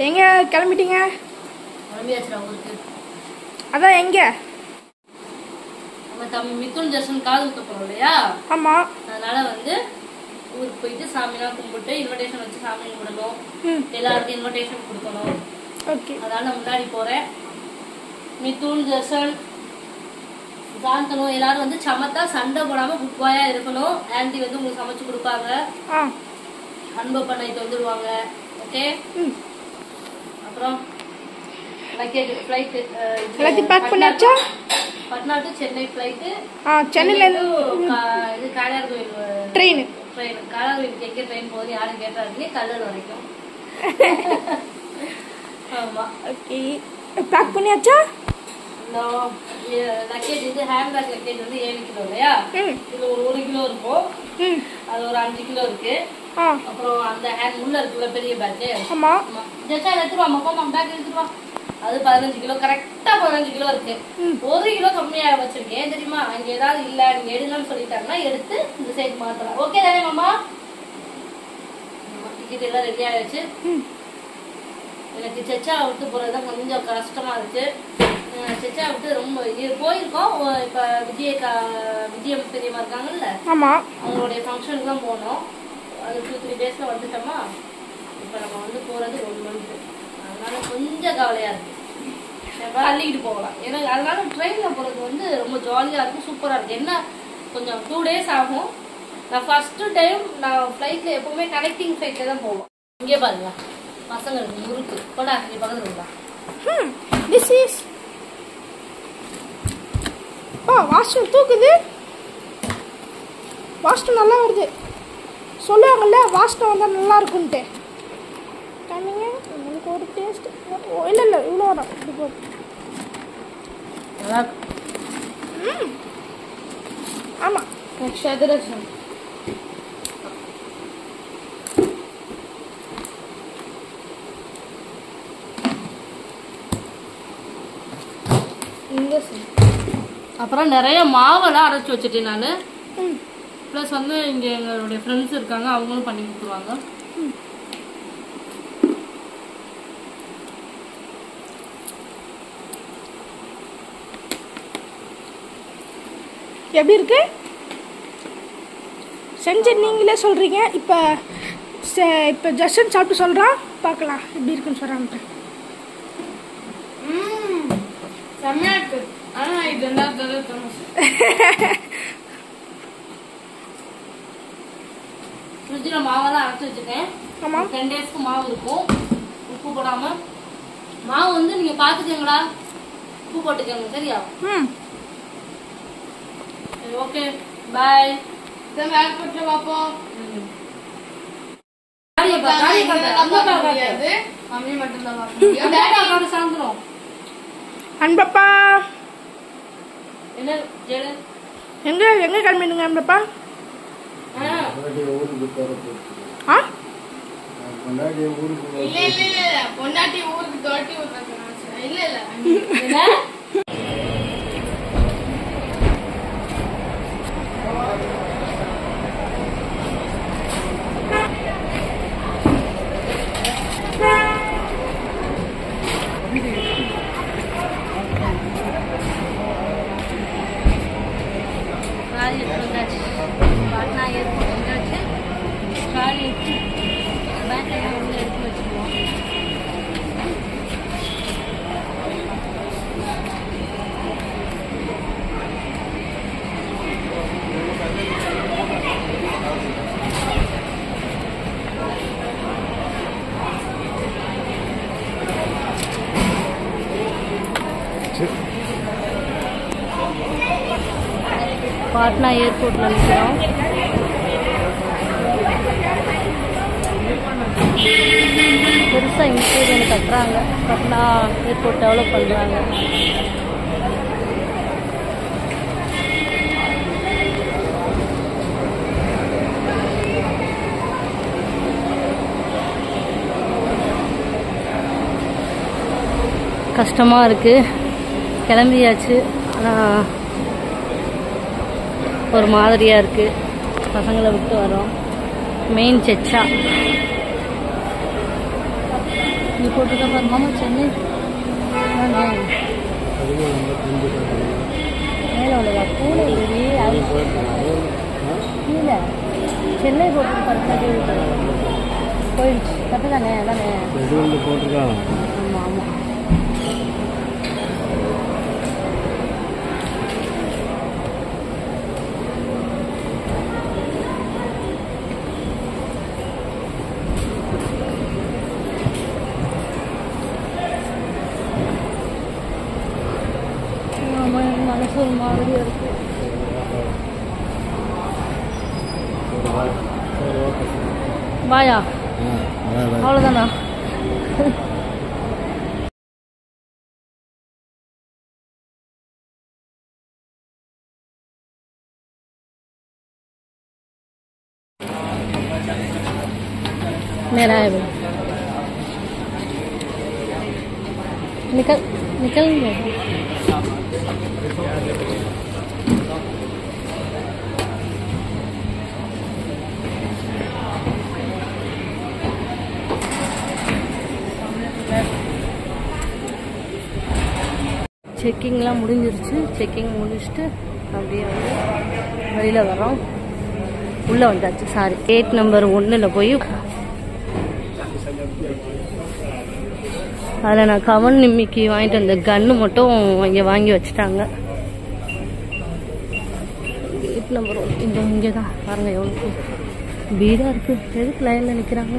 எங்க கிளம்பிட்டீங்க? கிளம்பியாச்சுடா ஊருக்கு. அதான் எங்க? நம்ம தம்பி மிதுன் ஜெர்சன் காது குத்த போறோம் இல்லையா? ஆமா. அதனால வந்து ஊருக்கு போயிட்டு சாமிலாம் கும்பிட்டு இன்விடேஷன் வச்சு சாமி கும்பிடணும். எல்லாருக்கும் இன்விடேஷன் கொடுக்கணும். ஓகே. அதனால முன்னாடி போறேன். மிதுன் ஜெர்சன் சாந்தனு எல்லாரும் வந்து சமத்தா சண்டை போடாம குட் பாயா இருக்கணும். ஆன்டி வந்து உங்களுக்கு சமைச்சு கொடுப்பாங்க. அன்பு பண்ணிட்டு வந்துடுவாங்க. ஓகே. அப்புறம் லக்கேஜ் ஃப்ளைட் எல்லாத்தையும் பேக் பண்ணியாச்சா? Patna to Chennai flight. சென்னையில இருந்து இது காளையார் கோயில் ட்ரெயின். காளையார் கோயிலுக்கு எங்க ட்ரெயின் போகுது யாரும் கேட்டாருங்க. கல்லூர் வரைக்கும். ஆமா. ஓகே. பேக் பண்ணியாச்சா? லக்கேஜ் இது ஹேண்ட்பேக் லக்கேஜ் வந்து 7 கிலோ இல்லையா? இது ஒரு 1 கிலோ இருக்கும். அது ஒரு 5 கிலோ இருக்கு. அப்புறம் அந்த ஹேண்ட் உள்ள இருக்குல்ல பெரிய பேக். ஆமா. ஜெச்சா எடுத்துட்டு வா. போமா பேக் எடுத்துட்டு வா. அது 15 கிலோ கரெக்டா 15 கிலோ இருக்கு. 1 கிலோ கம்மியா வச்சிருக்கேன் தெரியுமா? அங்க ஏதாவது இல்ல நீங்க எடுங்கன்னு சொல்லிட்டாங்கன்னா எடுத்து இந்த சைடு மாத்தலாம். ஓகே தானே மாமா? டிக்கெட் எல்லாம் ரெடி ஆயிடுச்சு. எனக்கு செச்சா விட்டு போறதுதான் கொஞ்சம் கஷ்டமா இருக்கு. செச்சா விட்டு ரொம்ப போயிருக்கோம். இப்ப விஜயம் பெரியமா இருக்காங்கல்ல, அவங்களுடைய ஃபங்க்ஷனுக்கு தான் போனோம். அது 2-3 டேஸ்ல வந்துட்டோமா. இப்ப நம்ம வந்து போறது 1 மந்த். அதனால கொஞ்சம் கவலையா இருக்கு. அள்ளிக்கிட்டு போகலாம். ஏன்னா அதனால ட்ரெயின்ல போறது வந்து ரொம்ப ஜாலியா இருக்கும், சூப்பரா இருக்கு. என்ன கொஞ்சம் 2 டேஸ் ஆகும். நான் ஃபர்ஸ்ட் டைம் நான் ஃபிளைட்ல எப்பவுமே கனெக்டிங் ஃபிளைட்ல தான் போவோம். இங்கே பாருங்க பசங்களுக்கு முறுக்கு கொண்டா இங்க பக்கத்துல இருந்தா. திஸ் இஸ் வாஸ்டர் தூக்குது. வாஸ்டர் நல்லா வருது. சொல்லுவாங்கல்ல வாஸ்டர் வந்தா நல்லா இருக்கும்ட்டு. காமிங்க உங்களுக்கு ஒரு டேஸ்ட். இல்ல இல்ல இவ்வளோ வரும். இப்படி போதும். நல்லா இருக்கு. ஆமா. சதுரசம் அப்புறம் நிறைய மாவெல்லாம் அரைச்சி வச்சுட்டேன் நான். ப்ளஸ் வந்து இங்கே எங்களுடைய ஃப்ரெண்ட்ஸ் இருக்காங்க, அவங்களும் பண்ணி கொடுத்துருவாங்க. எப்படி இருக்கு? செஞ்சு நீங்களே சொல்றீங்க. இப்போ ஜஸ்டன் சாப்பிட்டு சொல்றான், பார்க்கலாம் எப்படி இருக்குன்னு சொல்றான்ட்டு. செம்மையா இருக்கு. ஆனா இது ஃப்ரிட்ஜில் மாவெல்லாம் அரைச்சி வச்சுட்டேன். 10 டேஸ்க்கு மாவு இருக்கும். உப்பு போடாம மாவு வந்து நீங்க பாத்துக்கீங்களா? உப்பு போட்டுக்கோங்க சரியா? Okay bye. ஏர்போர்ட்ல பாப்போம். மம்மி மட்டும் தான் பார்க்கணும். சாயந்தரம் அன்பப்பா என்ன எங்க எங்க கிளம்பிடுங்க அன்பப்பா? பொண்டாட்டி ஊருக்கு தோட்டி இல்ல இல்ல பாட்னா ஏர்போர்ட் வந்தாச்சு. காலி பேக்கெல்லாம் வந்து எடுத்து வச்சுக்குவோம். பாட்னா ஏர்போர்ட்ல நிற்கிறோம். பெருசாக இங்கே சைடு ஒன்று கட்டுறாங்க. பாட்னா ஏர்போர்ட் டெவலப் பண்ணுறாங்க. கஷ்டமாக இருக்குது. கிளம்பியாச்சு. ஆனால் ஒரு மாதிரியாக இருக்குது. பசங்களை விட்டு வரோம். மெயின் செச்சா ये போட்டுக்க பாரு மாமா சென்னை மேலே உள்ளதா பூனை இல்லை அது கீழே சென்னை போட்டு பாரு போயிடுச்சு கரெக்டு தானே அதானே போட்டிருக்காங்க ஆமாம் ஆமாம் மனசு ஒரு மாதிரியா இருக்கு வாயா அவ்வளோதானா मेरा है वो निकल निकल செக்கிங்லாம் முடிஞ்சிருச்சு செக்கிங் முடிச்சுட்டு அப்படியே வந்து வெளியில் வரோம் உள்ளே வந்தாச்சு சாரி கேட் நம்பர் 1 போய் அதில் நான் கவன் நிம்மிக்கு வாங்கிட்டு வந்த கன்று மட்டும் இங்கே வாங்கி வச்சுட்டாங்க கேட் நம்பர் 1 இங்கே தான் பாருங்கள் எவ்வளோ பீடாக இருக்குது எதுக்கு லைனில் நிற்கிறாங்க